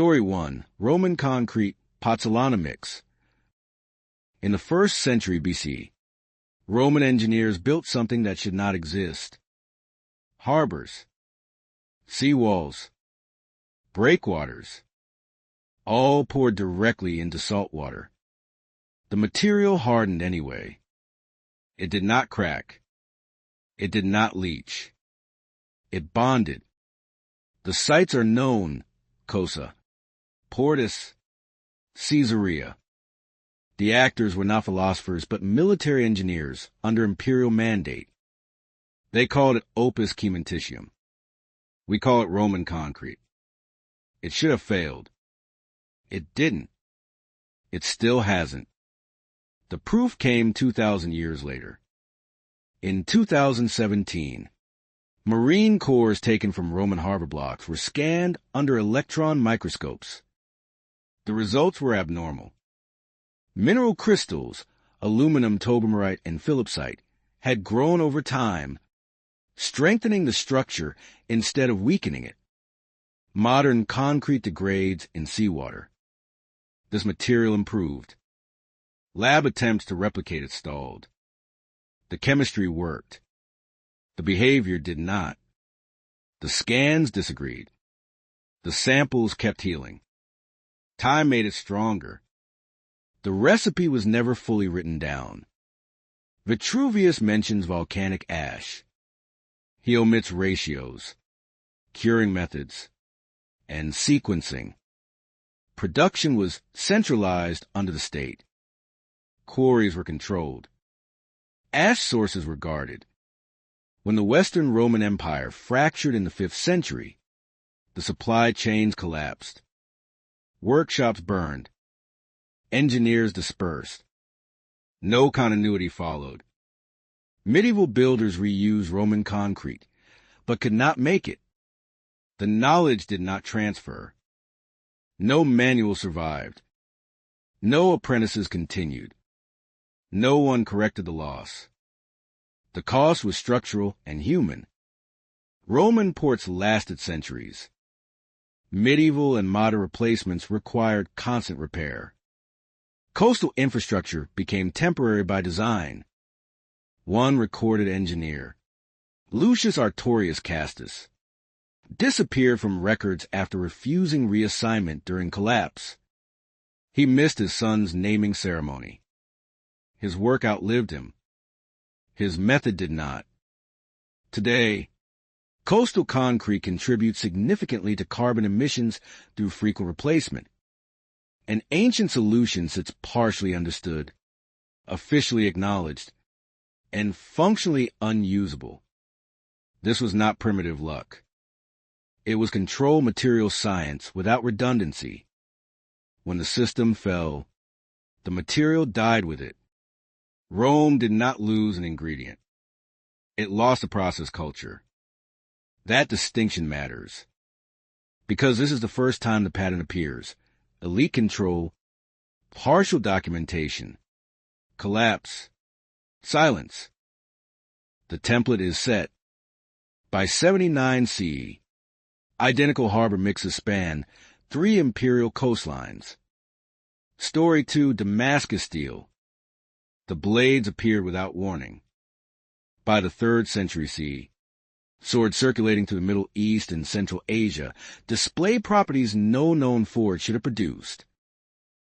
Story 1. Roman Concrete Pozzolana Mix. In the 1st century BC, Roman engineers built something that should not exist. Harbors, seawalls, breakwaters, all poured directly into salt water. The material hardened anyway. It did not crack. It did not leach. It bonded. The sites are known: Cosa, Portus, Caesarea. The actors were not philosophers, but military engineers under imperial mandate. They called it opus cementitium. We call it Roman concrete. It should have failed. It didn't. It still hasn't. The proof came 2,000 years later. In 2017, marine cores taken from Roman harbor blocks were scanned under electron microscopes. The results were abnormal. Mineral crystals, aluminum, tobamorite, and philipsite, had grown over time, strengthening the structure instead of weakening it. Modern concrete degrades in seawater. This material improved. Lab attempts to replicate it stalled. The chemistry worked. The behavior did not. The scans disagreed. The samples kept healing. Time made it stronger. The recipe was never fully written down. Vitruvius mentions volcanic ash. He omits ratios, curing methods, and sequencing. Production was centralized under the state. Quarries were controlled. Ash sources were guarded. When the Western Roman Empire fractured in the 5th century, the supply chains collapsed. Workshops burned. Engineers dispersed. No continuity followed. Medieval builders reused Roman concrete, but could not make it. The knowledge did not transfer. No manual survived. No apprentices continued. No one corrected the loss. The cost was structural and human. Roman ports lasted centuries. Medieval and modern replacements required constant repair. Coastal infrastructure became temporary by design. One recorded engineer, Lucius Artorius Castus, disappeared from records after refusing reassignment during collapse. He missed his son's naming ceremony. His work outlived him. His method did not. Today, coastal concrete contributes significantly to carbon emissions through frequent replacement. An ancient solution sits partially understood, officially acknowledged, and functionally unusable. This was not primitive luck. It was controlled material science without redundancy. When the system fell, the material died with it. Rome did not lose an ingredient. It lost a process culture. That distinction matters. Because this is the first time the pattern appears. Elite control, partial documentation, collapse, silence. The template is set. By 79 CE, identical harbor mixes span 3 imperial coastlines. Story 2, Damascus steel. The blades appeared without warning. By the 3rd century CE, swords circulating through the Middle East and Central Asia display properties no known forge should have produced.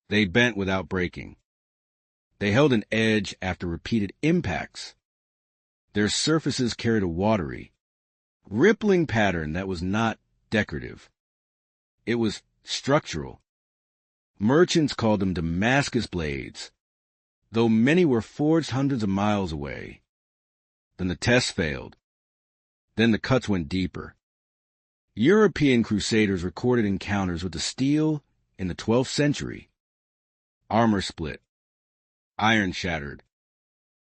They bent without breaking. They held an edge after repeated impacts. Their surfaces carried a watery, rippling pattern that was not decorative. It was structural. Merchants called them Damascus blades, though many were forged hundreds of miles away. Then the test failed. Then the cuts went deeper. European crusaders recorded encounters with the steel in the 12th century. Armor split. Iron shattered.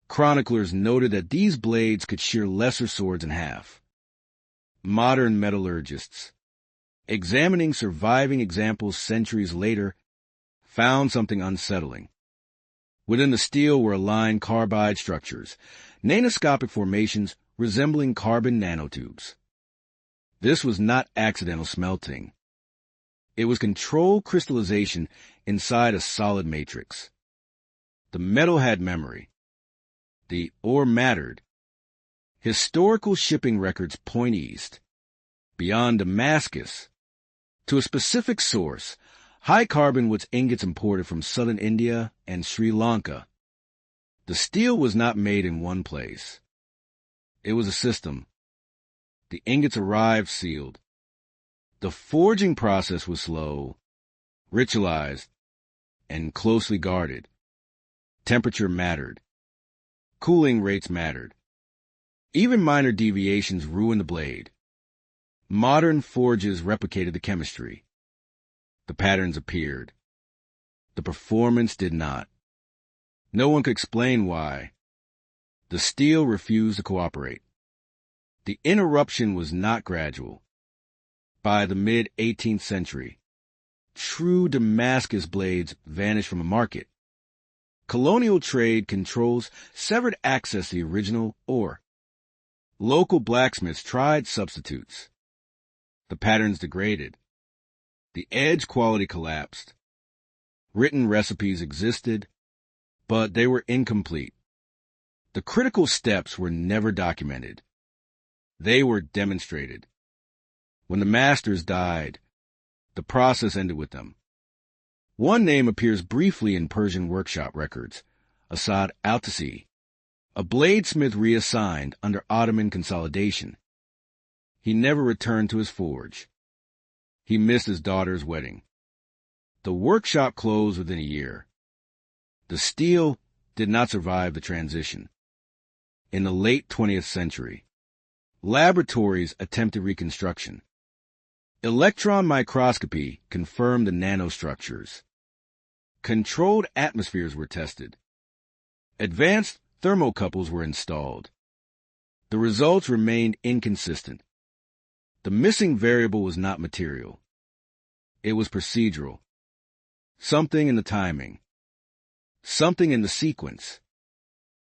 Chroniclers noted that these blades could shear lesser swords in half. Modern metallurgists, examining surviving examples centuries later, found something unsettling. Within the steel were aligned carbide structures, nanoscopic formations resembling carbon nanotubes. This was not accidental smelting. It was controlled crystallization inside a solid matrix. The metal had memory. The ore mattered. Historical shipping records point east, beyond Damascus, to a specific source, high-carbon wood ingots imported from southern India and Sri Lanka. The steel was not made in one place. It was a system. The ingots arrived sealed. The forging process was slow, ritualized, and closely guarded. Temperature mattered. Cooling rates mattered. Even minor deviations ruined the blade. Modern forges replicated the chemistry. The patterns appeared. The performance did not. No one could explain why. The steel refused to cooperate. The interruption was not gradual. By the mid-18th century, true Damascus blades vanished from the market. Colonial trade controls severed access to the original ore. Local blacksmiths tried substitutes. The patterns degraded. The edge quality collapsed. Written recipes existed, but they were incomplete. The critical steps were never documented. They were demonstrated. When the masters died, the process ended with them. One name appears briefly in Persian workshop records, Asad Altasi, a bladesmith reassigned under Ottoman consolidation. He never returned to his forge. He missed his daughter's wedding. The workshop closed within a year. The steel did not survive the transition. In the late 20th century, laboratories attempted reconstruction. Electron microscopy confirmed the nanostructures. Controlled atmospheres were tested. Advanced thermocouples were installed. The results remained inconsistent. The missing variable was not material. It was procedural. Something in the timing. Something in the sequence.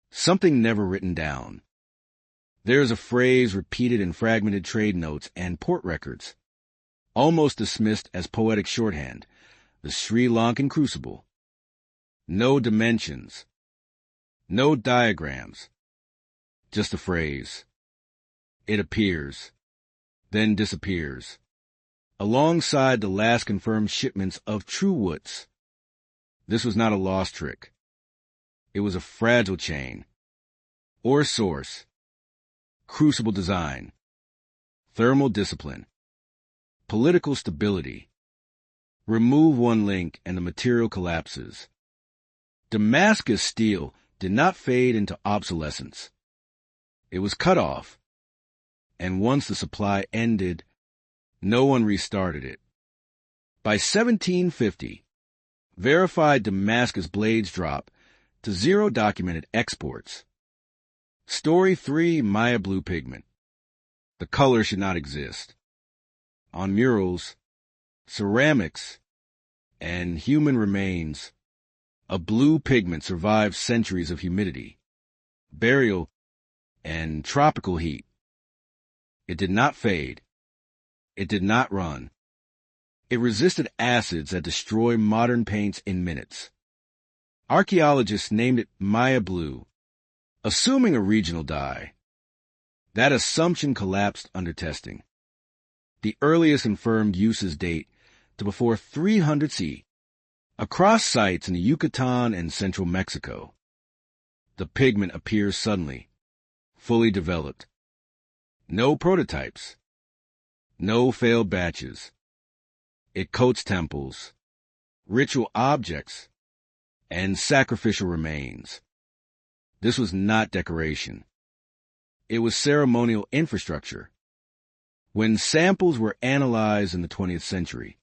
Something never written down. There is a phrase repeated in fragmented trade notes and port records, almost dismissed as poetic shorthand, the Sri Lankan crucible. No dimensions. No diagrams. Just a phrase. It appears, then disappears, alongside the last confirmed shipments of true woods. This was not a lost trick. It was a fragile chain. Ore source. Crucible design. Thermal discipline. Political stability. Remove one link and the material collapses. Damascus steel did not fade into obsolescence. It was cut off, and once the supply ended, no one restarted it. By 1750, verified Damascus blades dropped to 0 documented exports. Story 3, Maya blue pigment. The color should not exist. On murals, ceramics, and human remains, a blue pigment survived centuries of humidity, burial, and tropical heat. It did not fade. It did not run. It resisted acids that destroy modern paints in minutes. Archaeologists named it Maya blue, assuming a regional dye. That assumption collapsed under testing. The earliest confirmed uses date to before 300 CE, across sites in the Yucatan and central Mexico. The pigment appears suddenly, fully developed. No prototypes. No failed batches. It coats temples, ritual objects, and sacrificial remains. This was not decoration. It was ceremonial infrastructure. When samples were analyzed in the 20th century,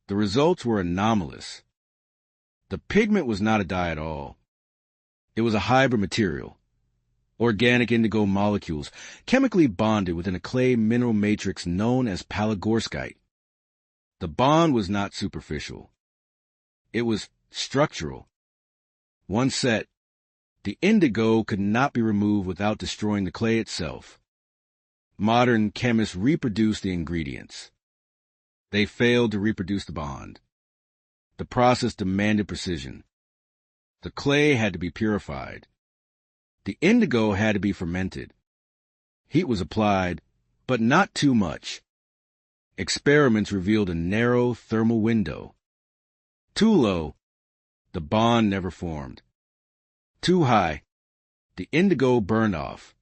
the results were anomalous. The pigment was not a dye at all. It was a hybrid material. Organic indigo molecules, chemically bonded within a clay mineral matrix known as palygorskite. The bond was not superficial. It was structural. Once set, the indigo could not be removed without destroying the clay itself. Modern chemists reproduce the ingredients. They failed to reproduce the bond. The process demanded precision. The clay had to be purified. The indigo had to be fermented. Heat was applied, but not too much. Experiments revealed a narrow thermal window. Too low, the bond never formed. Too high, the indigo burned off.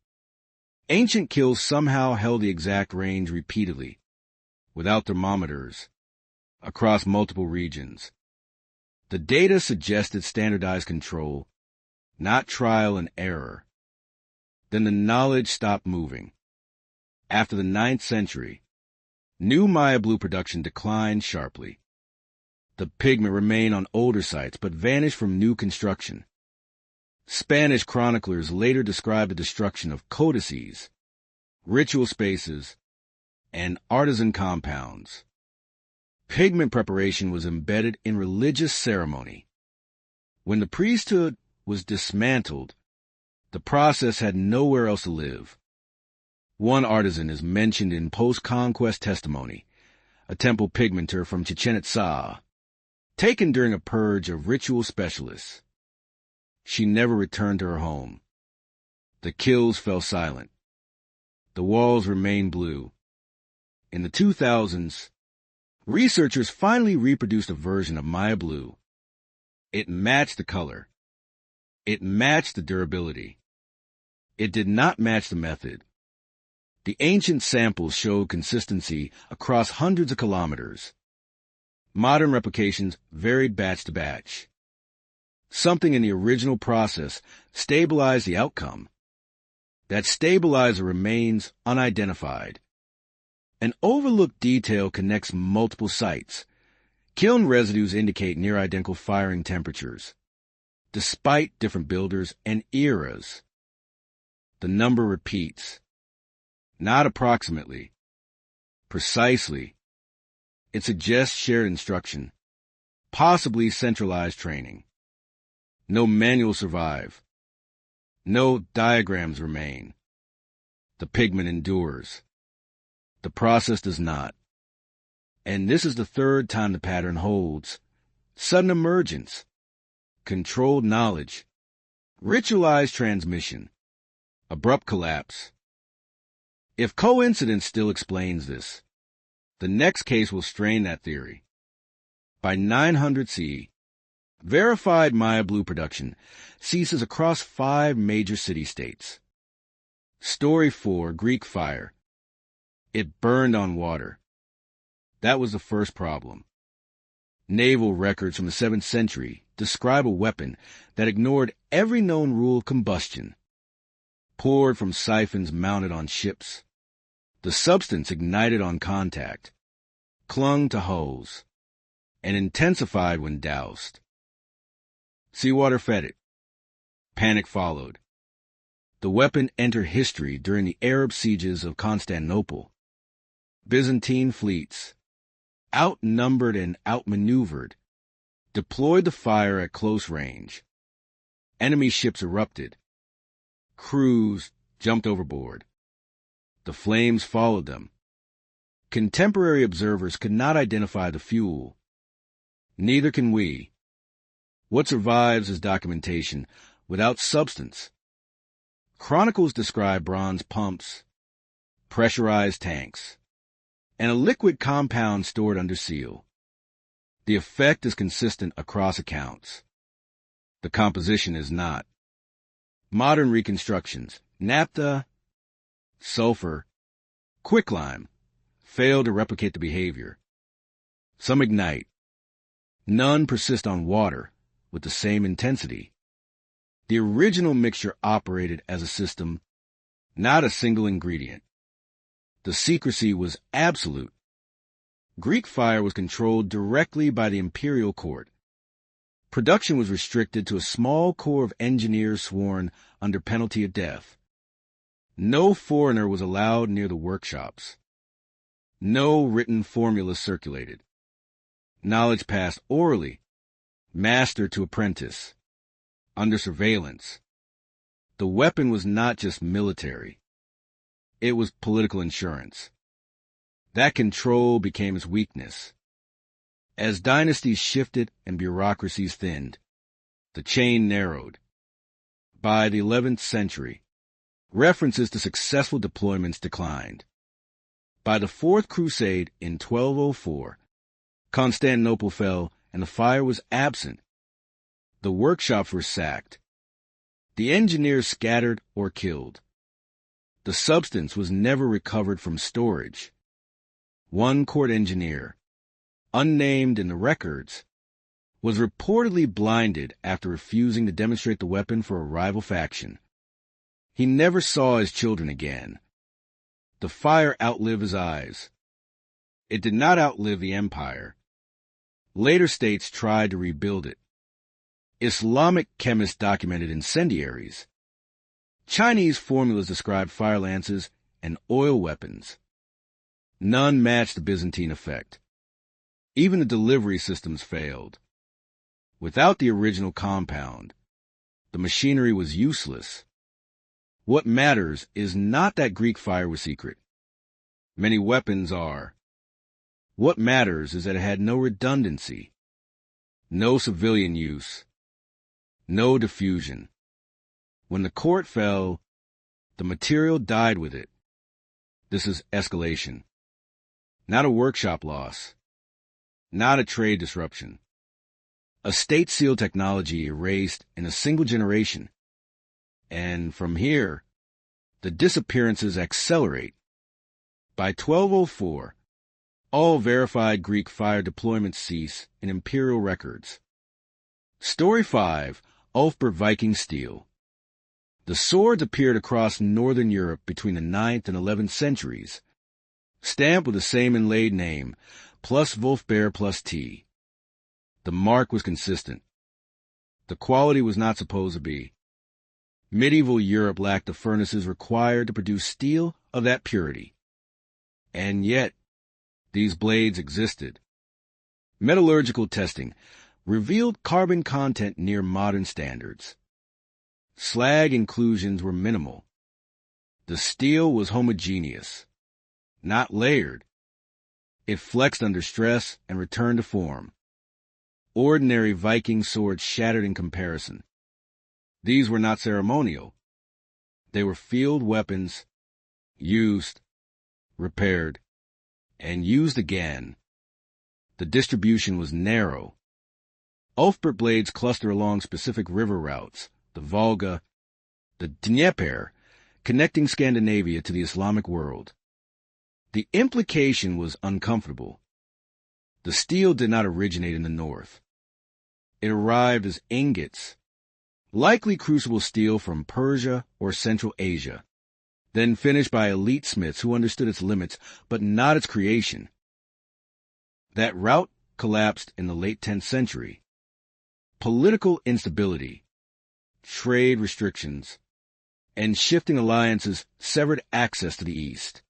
Ancient kilns somehow held the exact range repeatedly, without thermometers, across multiple regions. The data suggested standardized control, not trial and error. Then the knowledge stopped moving. After the 9th century, new Maya blue production declined sharply. The pigment remained on older sites but vanished from new construction. Spanish chroniclers later described the destruction of codices, ritual spaces, and artisan compounds. Pigment preparation was embedded in religious ceremony. When the priesthood was dismantled, the process had nowhere else to live. One artisan is mentioned in post-conquest testimony, a temple pigmenter from Chichen Itza, taken during a purge of ritual specialists. She never returned to her home. The kilns fell silent. The walls remained blue. In the 2000s, researchers finally reproduced a version of Maya blue. It matched the color. It matched the durability. It did not match the method. The ancient samples showed consistency across hundreds of kilometers. Modern replications varied batch to batch. Something in the original process stabilized the outcome. That stabilizer remains unidentified. An overlooked detail connects multiple sites. Kiln residues indicate near-identical firing temperatures, despite different builders and eras. The number repeats. Not approximately. Precisely. It suggests shared instruction, possibly centralized training. No manuals survive. No diagrams remain. The pigment endures. The process does not. And this is the third time the pattern holds. Sudden emergence. Controlled knowledge. Ritualized transmission. Abrupt collapse. If coincidence still explains this, the next case will strain that theory. By 900 CE, verified Maya blue production ceases across 5 major city-states. Story 4, Greek fire. It burned on water. That was the first problem. Naval records from the 7th century describe a weapon that ignored every known rule of combustion. Poured from siphons mounted on ships. The substance ignited on contact, clung to hulls, and intensified when doused. Seawater fed it. Panic followed. The weapon entered history during the Arab sieges of Constantinople. Byzantine fleets, outnumbered and outmaneuvered, deployed the fire at close range. Enemy ships erupted. Crews jumped overboard. The flames followed them. Contemporary observers could not identify the fuel. Neither can we. What survives is documentation without substance. Chronicles describe bronze pumps, pressurized tanks, and a liquid compound stored under seal. The effect is consistent across accounts. The composition is not. Modern reconstructions, naphtha, sulfur, quicklime, fail to replicate the behavior. Some ignite. None persist on water with the same intensity. The original mixture operated as a system, not a single ingredient. The secrecy was absolute. Greek fire was controlled directly by the imperial court. Production was restricted to a small corps of engineers sworn under penalty of death. No foreigner was allowed near the workshops. No written formulas circulated. Knowledge passed orally, master to apprentice, under surveillance. The weapon was not just military. It was political insurance. That control became its weakness. As dynasties shifted and bureaucracies thinned, the chain narrowed. By the 11th century, references to successful deployments declined. By the Fourth Crusade in 1204, Constantinople fell and the fire was absent. The workshops were sacked. The engineers scattered or killed. The substance was never recovered from storage. One court engineer, unnamed in the records, was reportedly blinded after refusing to demonstrate the weapon for a rival faction. He never saw his children again. The fire outlived his eyes. It did not outlive the empire. Later states tried to rebuild it. Islamic chemists documented incendiaries. Chinese formulas described fire lances and oil weapons. None matched the Byzantine effect. Even the delivery systems failed. Without the original compound, the machinery was useless. What matters is not that Greek fire was secret. Many weapons are. What matters is that it had no redundancy, no civilian use, no diffusion. When the court fell, the material died with it. This is escalation. Not a workshop loss. Not a trade disruption. A state-sealed technology erased in a single generation. And from here, the disappearances accelerate. By 1204, all verified Greek fire deployments cease in imperial records. Story 5, Ulfbert Viking Steel. The swords appeared across northern Europe between the 9th and 11th centuries, stamped with the same inlaid name, plus Wolfbear plus T. The mark was consistent. The quality was not supposed to be. Medieval Europe lacked the furnaces required to produce steel of that purity. And yet, these blades existed. Metallurgical testing revealed carbon content near modern standards. Slag inclusions were minimal. The steel was homogeneous, not layered. It flexed under stress and returned to form. Ordinary Viking swords shattered in comparison. These were not ceremonial. They were field weapons, used, repaired, and used again. The distribution was narrow. Ulfbert blades cluster along specific river routes, the Volga, the Dnieper, connecting Scandinavia to the Islamic world. The implication was uncomfortable. The steel did not originate in the north. It arrived as ingots, likely crucible steel from Persia or Central Asia, then finished by elite smiths who understood its limits, but not its creation. That route collapsed in the late 10th century. Political instability, trade restrictions, and shifting alliances severed access to the East.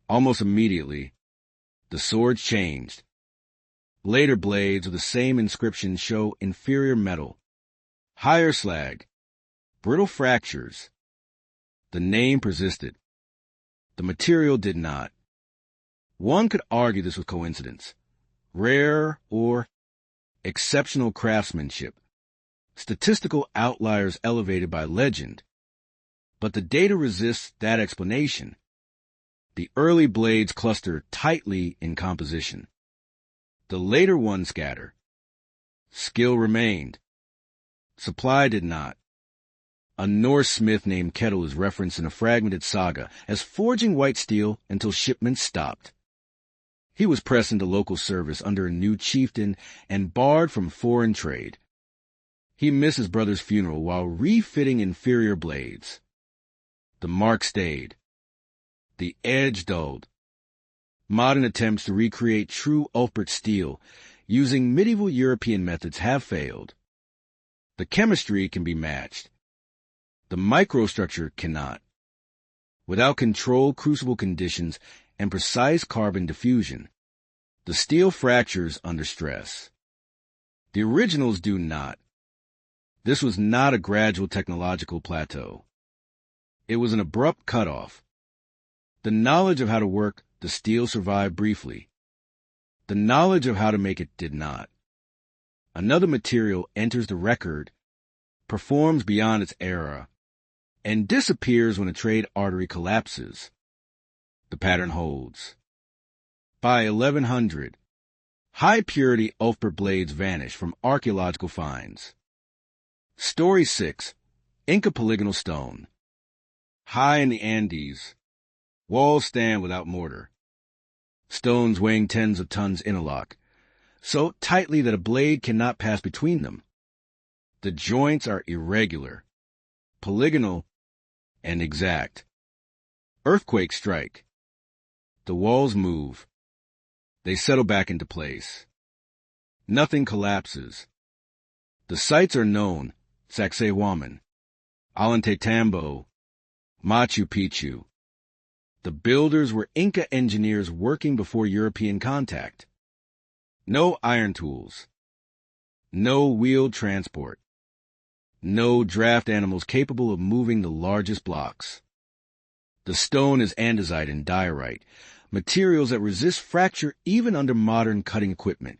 Almost immediately, the swords changed. Later blades with the same inscription show inferior metal, higher slag, brittle fractures. The name persisted. The material did not. One could argue this was coincidence, rare or exceptional craftsmanship, statistical outliers elevated by legend. But the data resists that explanation. The early blades cluster tightly in composition. The later ones scatter. Skill remained. Supply did not. A Norse smith named Kettle is referenced in a fragmented saga as forging white steel until shipments stopped. He was pressed into local service under a new chieftain and barred from foreign trade. He missed his brother's funeral while refitting inferior blades. The mark stayed. The edge dulled. Modern attempts to recreate true Ulfbert steel using medieval European methods have failed. The chemistry can be matched. The microstructure cannot. Without controlled crucible conditions and precise carbon diffusion, the steel fractures under stress. The originals do not. This was not a gradual technological plateau. It was an abrupt cutoff. The knowledge of how to work The steel survived briefly. The knowledge of how to make it did not. Another material enters the record, performs beyond its era, and disappears when a trade artery collapses. The pattern holds. By 1100, high-purity Ulfber blades vanish from archaeological finds. Story 6. Inca Polygonal Stone. High in the Andes, walls stand without mortar. Stones weighing tens of tons interlock, so tightly that a blade cannot pass between them. The joints are irregular, polygonal, and exact. Earthquakes strike. The walls move. They settle back into place. Nothing collapses. The sites are known: Sacsayhuaman, Ollantaytambo, Machu Picchu. The builders were Inca engineers working before European contact. No iron tools. No wheeled transport. No draft animals capable of moving the largest blocks. The stone is andesite and diorite, materials that resist fracture even under modern cutting equipment.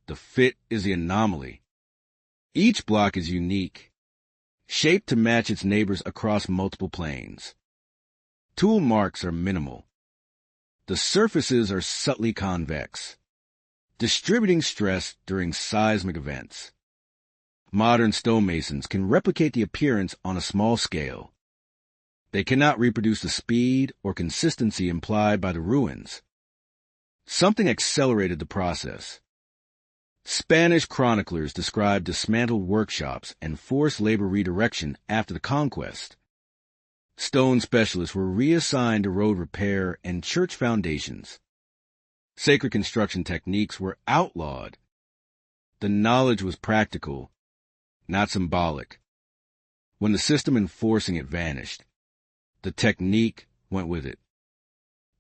The fit is the anomaly. Each block is unique, shaped to match its neighbors across multiple planes. Tool marks are minimal. The surfaces are subtly convex, distributing stress during seismic events. Modern stonemasons can replicate the appearance on a small scale. They cannot reproduce the speed or consistency implied by the ruins. Something accelerated the process. Spanish chroniclers described dismantled workshops and forced labor redirection after the conquest. Stone specialists were reassigned to road repair and church foundations. Sacred construction techniques were outlawed. The knowledge was practical, not symbolic. When the system enforcing it vanished, the technique went with it.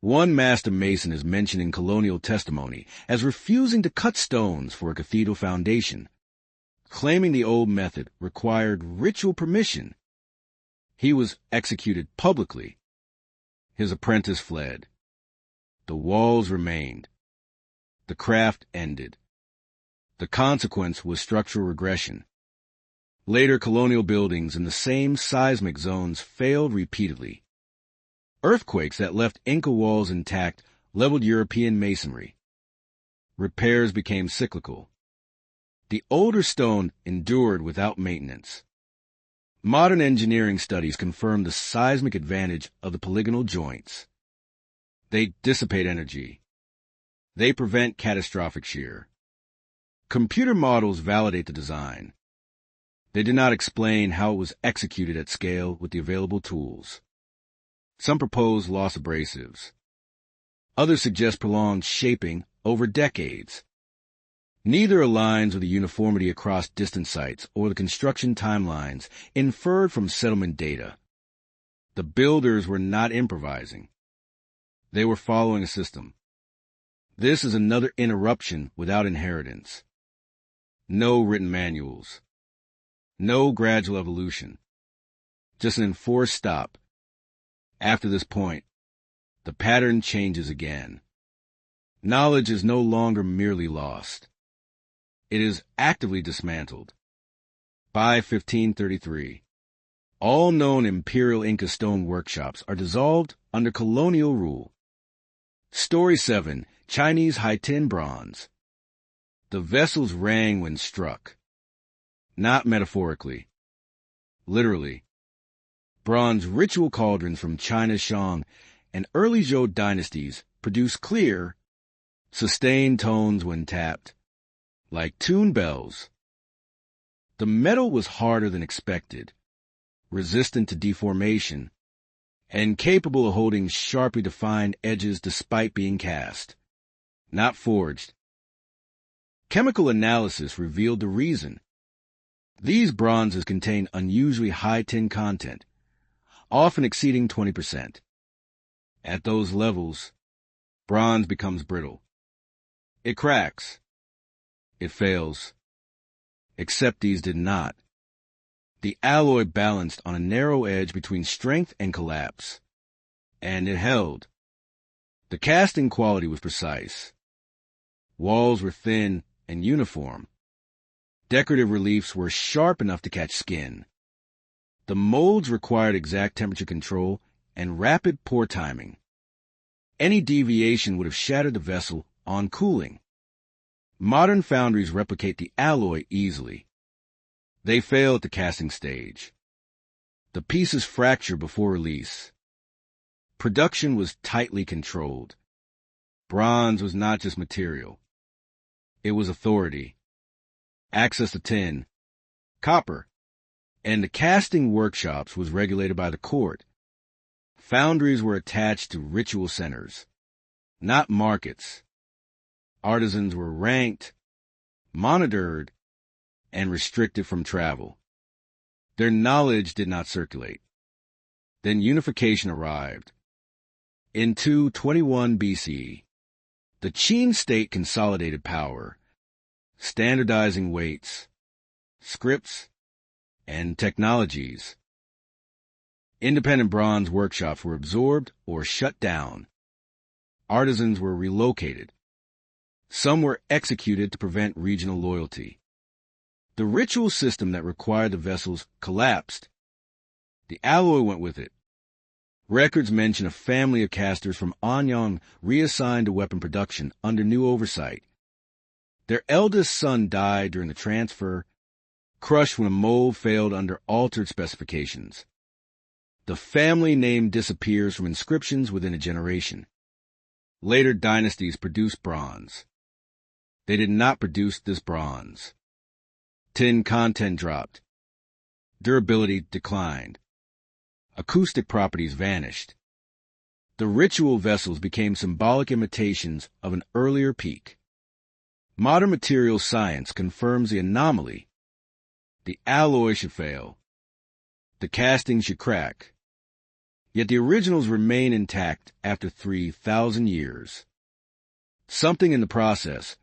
One master mason is mentioned in colonial testimony as refusing to cut stones for a cathedral foundation, claiming the old method required ritual permission. He was executed publicly. His apprentice fled. The walls remained. The craft ended. The consequence was structural regression. Later colonial buildings in the same seismic zones failed repeatedly. Earthquakes that left Inca walls intact leveled European masonry. Repairs became cyclical. The older stone endured without maintenance. Modern engineering studies confirm the seismic advantage of the polygonal joints. They dissipate energy. They prevent catastrophic shear. Computer models validate the design. They do not explain how it was executed at scale with the available tools. Some propose loss abrasives. Others suggest prolonged shaping over decades. Neither aligns with the uniformity across distant sites or the construction timelines inferred from settlement data. The builders were not improvising. They were following a system. This is another interruption without inheritance. No written manuals. No gradual evolution. Just an enforced stop. After this point, the pattern changes again. Knowledge is no longer merely lost. It is actively dismantled. By 1533, all known imperial Inca stone workshops are dissolved under colonial rule. Story 7. Chinese high-tin bronze. The vessels rang when struck. Not metaphorically. Literally. Bronze ritual cauldrons from China's Shang and early Zhou dynasties produce clear, sustained tones when tapped, like tuned bells. The metal was harder than expected, resistant to deformation, and capable of holding sharply defined edges despite being cast, not forged. Chemical analysis revealed the reason. These bronzes contain unusually high tin content, often exceeding 20%. At those levels, bronze becomes brittle. It cracks. It fails. Except these did not. The alloy balanced on a narrow edge between strength and collapse. And it held. The casting quality was precise. Walls were thin and uniform. Decorative reliefs were sharp enough to catch skin. The molds required exact temperature control and rapid pour timing. Any deviation would have shattered the vessel on cooling. Modern foundries replicate the alloy easily. They fail at the casting stage. The pieces fracture before release. Production was tightly controlled. Bronze was not just material. It was authority. Access to tin, copper, and the casting workshops was regulated by the court. Foundries were attached to ritual centers, not markets. Artisans were ranked, monitored, and restricted from travel. Their knowledge did not circulate. Then unification arrived. In 221 BCE, the Qin state consolidated power, standardizing weights, scripts, and technologies. Independent bronze workshops were absorbed or shut down. Artisans were relocated. Some were executed to prevent regional loyalty. The ritual system that required the vessels collapsed. The alloy went with it. Records mention a family of casters from Anyang reassigned to weapon production under new oversight. Their eldest son died during the transfer, crushed when a mold failed under altered specifications. The family name disappears from inscriptions within a generation. Later dynasties produced bronze. They did not produce this bronze. Tin content dropped. Durability declined. Acoustic properties vanished. The ritual vessels became symbolic imitations of an earlier peak. Modern materials science confirms the anomaly. The alloy should fail. The casting should crack. Yet the originals remain intact after 3,000 years. Something in the process,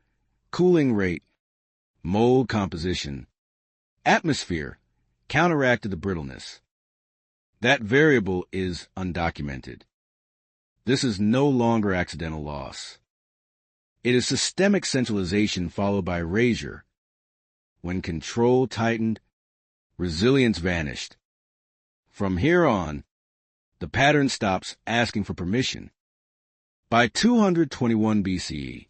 cooling rate, mold composition, atmosphere, counteracted the brittleness. That variable is undocumented. This is no longer accidental loss. It is systemic centralization followed by erasure. When control tightened, resilience vanished. From here on, the pattern stops asking for permission. By 221 BCE,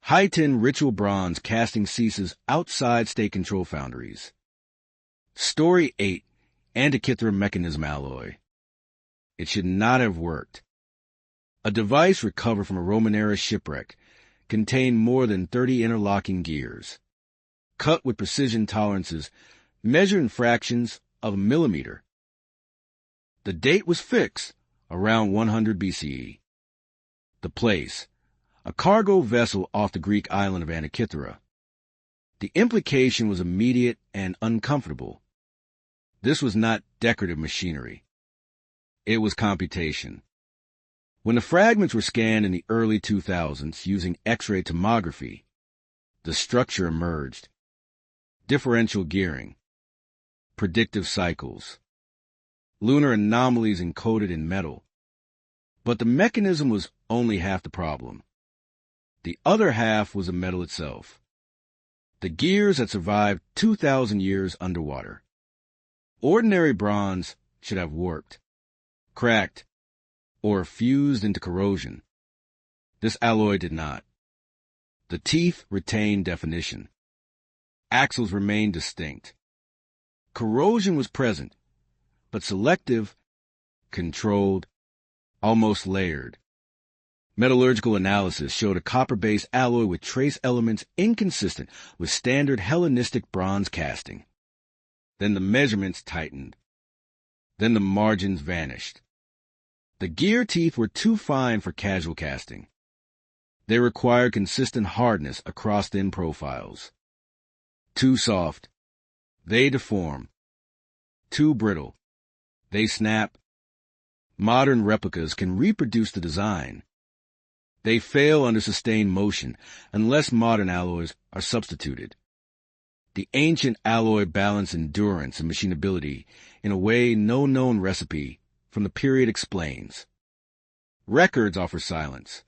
high-tin ritual bronze casting ceases outside state-control foundries. Story 8, Antikythera mechanism alloy. It should not have worked. A device recovered from a Roman-era shipwreck contained more than 30 interlocking gears, cut with precision tolerances measured in fractions of a millimeter. The date was fixed, around 100 BCE. The place, a cargo vessel off the Greek island of Antikythera. The implication was immediate and uncomfortable. This was not decorative machinery. It was computation. When the fragments were scanned in the early 2000s using X-ray tomography, the structure emerged. Differential gearing, predictive cycles, lunar anomalies encoded in metal. But the mechanism was only half the problem. The other half was the metal itself. The gears had survived 2,000 years underwater. Ordinary bronze should have warped, cracked, or fused into corrosion. This alloy did not. The teeth retained definition. Axles remained distinct. Corrosion was present, but selective, controlled, almost layered. Metallurgical analysis showed a copper-based alloy with trace elements inconsistent with standard Hellenistic bronze casting. Then the measurements tightened. Then the margins vanished. The gear teeth were too fine for casual casting. They required consistent hardness across thin profiles. Too soft, they deform. Too brittle, they snap. Modern replicas can reproduce the design. They fail under sustained motion unless modern alloys are substituted. The ancient alloy balanced endurance and machinability in a way no known recipe from the period explains. Records offer silence.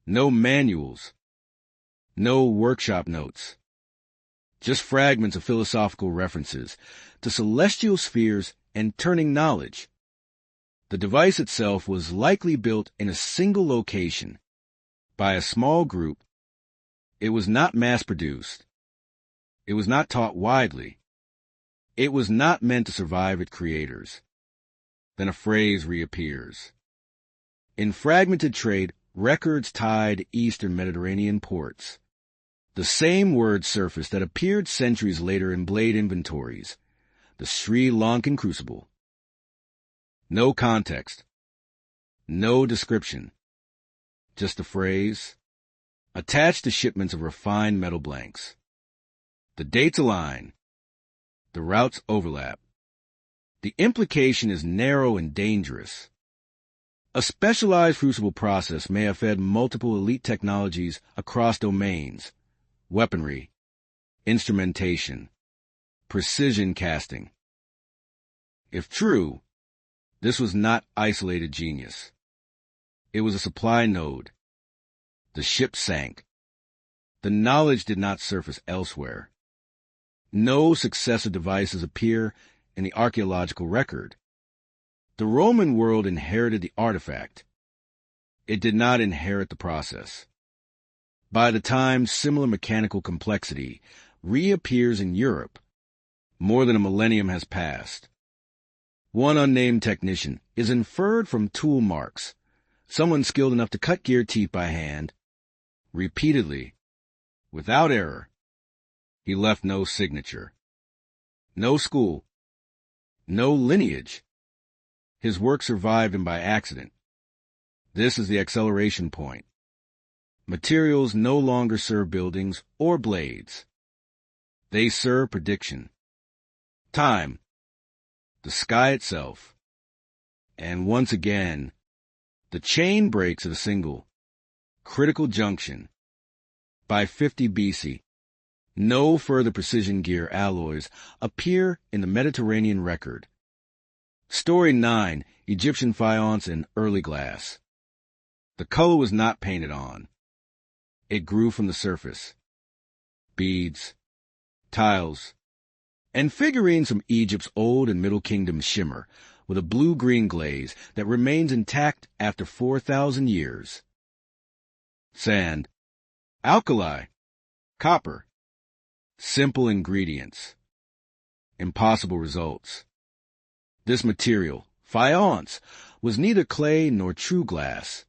No manuals. No workshop notes. Just fragments of philosophical references to celestial spheres and turning knowledge. The device itself was likely built in a single location by a small group. It was not mass-produced. It was not taught widely. It was not meant to survive its creators. Then a phrase reappears. In fragmented trade, records tied Eastern Mediterranean ports. The same word surfaced that appeared centuries later in blade inventories, the Sri Lankan crucible. No context. No description. Just a phrase, attached to shipments of refined metal blanks. The dates align. The routes overlap. The implication is narrow and dangerous. A specialized crucible process may have fed multiple elite technologies across domains: weaponry, instrumentation, precision casting. If true, this was not isolated genius. It was a supply node. The ship sank. The knowledge did not surface elsewhere. No successive devices appear in the archaeological record. The Roman world inherited the artifact. It did not inherit the process. By the time similar mechanical complexity reappears in Europe, more than a millennium has passed. One unnamed technician is inferred from tool marks, someone skilled enough to cut gear teeth by hand, repeatedly, without error. He left no signature, no school, no lineage. His work survived him by accident. This is the acceleration point. Materials no longer serve buildings or blades. They serve prediction. Time. The sky itself. And once again, the chain breaks at a single, critical junction. By 50 BC, no further precision gear alloys appear in the Mediterranean record. Story 9, Egyptian faience and early glass. The color was not painted on. It grew from the surface. Beads, tiles, and figurines from Egypt's Old and Middle Kingdom shimmer with a blue-green glaze that remains intact after 4,000 years. Sand, alkali, copper. Simple ingredients. Impossible results. This material, faience, was neither clay nor true glass.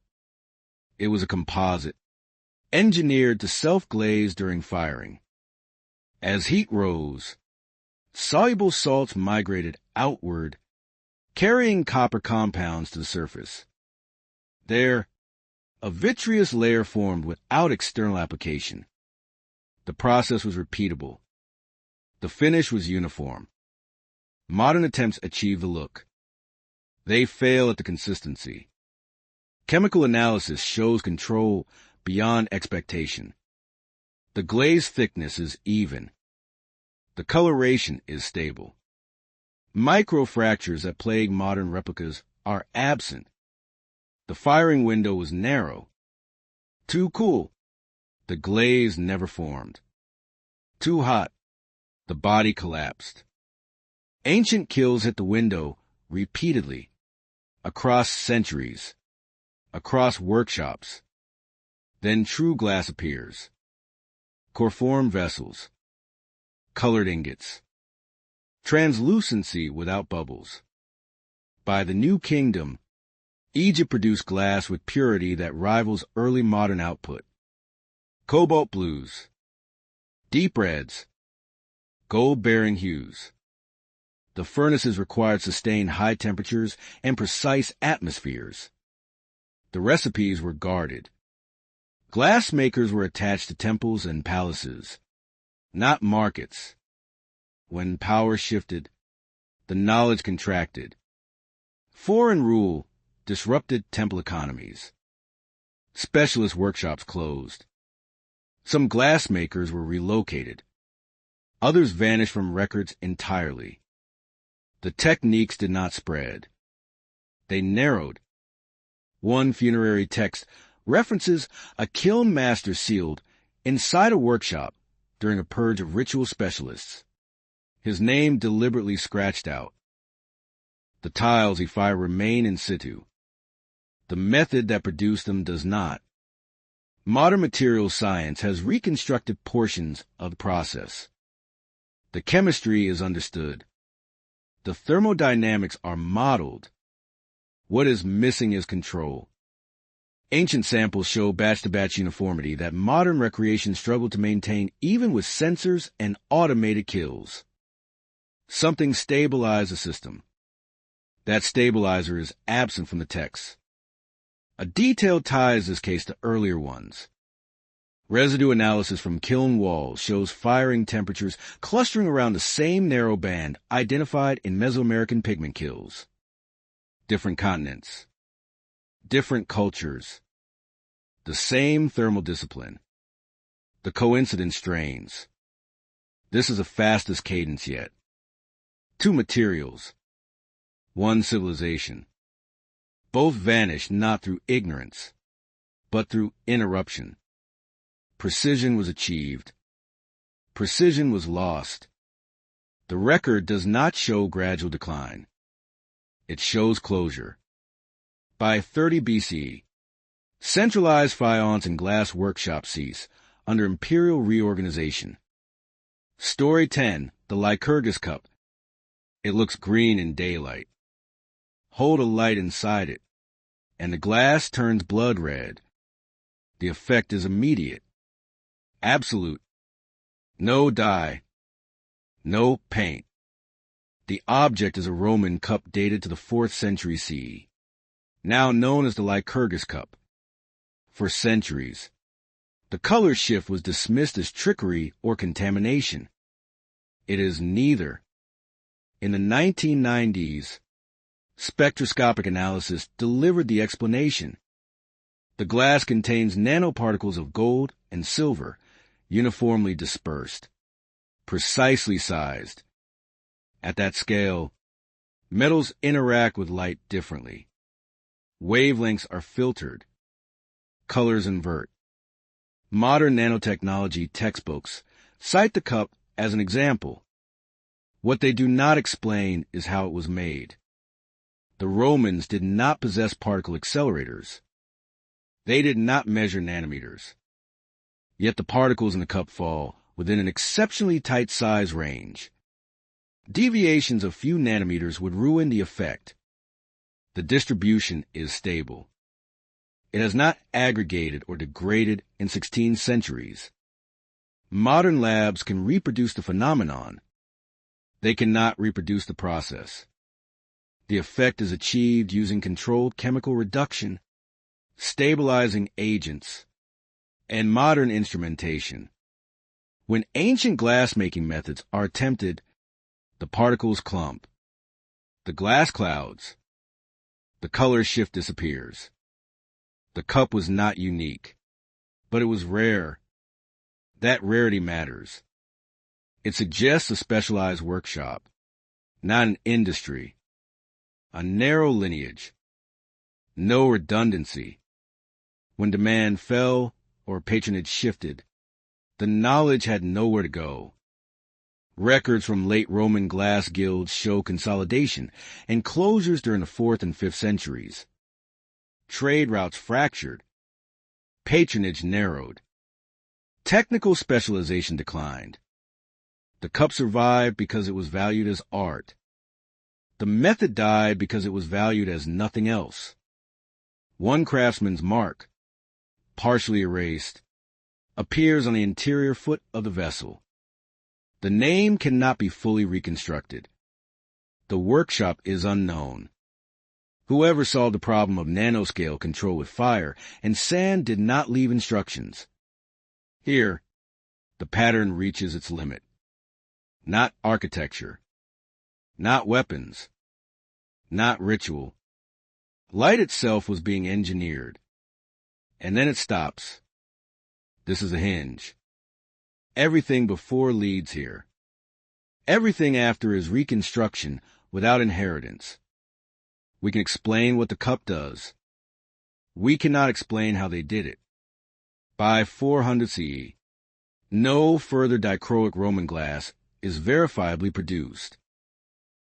It was a composite, engineered to self-glaze during firing. As heat rose, soluble salts migrated outward, carrying copper compounds to the surface. There, a vitreous layer formed without external application. The process was repeatable. The finish was uniform. Modern attempts achieve the look. They fail at the consistency. Chemical analysis shows control beyond expectation. The glaze thickness is even. The coloration is stable. Microfractures that plague modern replicas are absent. The firing window was narrow. Too cool. The glaze never formed. Too hot. The body collapsed. Ancient kills hit the window repeatedly, across centuries, across workshops. Then true glass appears. Corform vessels, colored ingots, translucency without bubbles. By the New Kingdom, Egypt produced glass with purity that rivals early modern output. Cobalt blues, deep reds, gold-bearing hues. The furnaces required sustained high temperatures and precise atmospheres. The recipes were guarded. Glassmakers were attached to temples and palaces, not markets. When power shifted, the knowledge contracted. Foreign rule disrupted temple economies. Specialist workshops closed. Some glassmakers were relocated. Others vanished from records entirely. The techniques did not spread. They narrowed. One funerary text references a kiln master sealed inside a workshop during a purge of ritual specialists. His name deliberately scratched out. The tiles he fired remain in situ. The method that produced them does not. Modern materials science has reconstructed portions of the process. The chemistry is understood. The thermodynamics are modeled. What is missing is control. Ancient samples show batch-to-batch uniformity that modern recreation struggled to maintain even with sensors and automated kills. Something stabilized the system. That stabilizer is absent from the text. A detail ties this case to earlier ones. Residue analysis from kiln walls shows firing temperatures clustering around the same narrow band identified in Mesoamerican pigment kilns. Different continents. Different cultures. The same thermal discipline. The coincidence strains. This is the fastest cadence yet. Two materials. One civilization. Both vanish not through ignorance, but through interruption. Precision was achieved. Precision was lost. The record does not show gradual decline. It shows closure. By 30 BCE, centralized faience and glass workshops cease under imperial reorganization. Story 10, the Lycurgus cup. It looks green in daylight. Hold a light inside it, and the glass turns blood red. The effect is immediate. Absolute. No dye. No paint. The object is a Roman cup dated to the 4th century CE, now known as the Lycurgus cup. For centuries, the color shift was dismissed as trickery or contamination. It is neither. In the 1990s, spectroscopic analysis delivered the explanation. The glass contains nanoparticles of gold and silver, uniformly dispersed, precisely sized. At that scale, metals interact with light differently. Wavelengths are filtered. Colors invert. Modern nanotechnology textbooks cite the cup as an example. What they do not explain is how it was made. The Romans did not possess particle accelerators. They did not measure nanometers. Yet the particles in the cup fall within an exceptionally tight size range. Deviations of few nanometers would ruin the effect. The distribution is stable. It has not aggregated or degraded in 16 centuries. Modern labs can reproduce the phenomenon. They cannot reproduce the process. The effect is achieved using controlled chemical reduction, stabilizing agents, and modern instrumentation. When ancient glass-making methods are attempted, the particles clump. The glass clouds. The color shift disappears. The cup was not unique, but it was rare. That rarity matters. It suggests a specialized workshop, not an industry. A narrow lineage. No redundancy. When demand fell or patronage shifted, the knowledge had nowhere to go. Records from late Roman glass guilds show consolidation and closures during the 4th and 5th centuries. Trade routes fractured. Patronage narrowed. Technical specialization declined. The cup survived because it was valued as art. The method died because it was valued as nothing else. One craftsman's mark, partially erased, appears on the interior foot of the vessel. The name cannot be fully reconstructed. The workshop is unknown. Whoever solved the problem of nanoscale control with fire and sand did not leave instructions. Here, the pattern reaches its limit. Not architecture. Not weapons. Not ritual. Light itself was being engineered. And then it stops. This is a hinge. Everything before leads here. Everything after is reconstruction without inheritance. We can explain what the cup does. we cannot explain how they did it. By 400 CE, no further dichroic Roman glass is verifiably produced.